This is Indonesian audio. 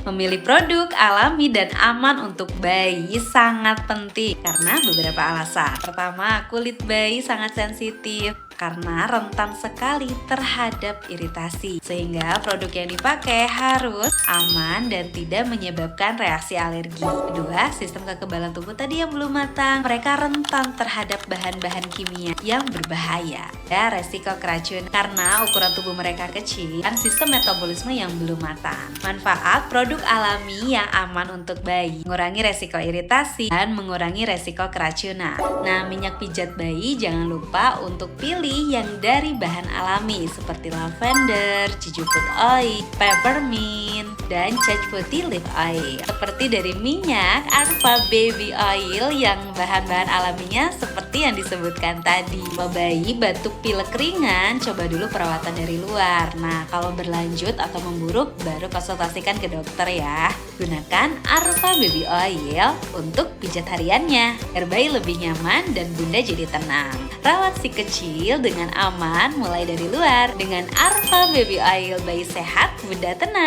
Memilih produk alami dan aman untuk bayi sangat penting karena beberapa alasan. Pertama, kulit bayi sangat sensitif karena rentan sekali terhadap iritasi, sehingga produk yang dipakai harus aman dan tidak menyebabkan reaksi alergi. Kedua, sistem kekebalan tubuh tadi yang belum matang, mereka rentan terhadap bahan-bahan kimia yang berbahaya. Ya, resiko keracunan karena ukuran tubuh mereka kecil dan sistem metabolisme yang belum matang. Manfaat produk alami yang aman untuk bayi, mengurangi resiko iritasi dan mengurangi resiko keracunan. Nah, minyak pijat bayi jangan lupa untuk pilih yang dari bahan alami seperti lavender, jeju food oil, peppermint, dan sage putih leaf oil. Seperti dari minyak Arva baby oil yang bahan-bahan alaminya seperti yang disebutkan tadi. Kalau bayi batuk pilek ringan, coba dulu perawatan dari luar. Nah, kalau berlanjut atau memburuk, baru konsultasikan ke dokter ya. Gunakan Arva baby oil untuk pijat hariannya, agar bayi lebih nyaman dan bunda jadi tenang. Rawat si kecil dengan aman mulai dari luar. Dengan Arva baby oil, bayi sehat, bunda tenang.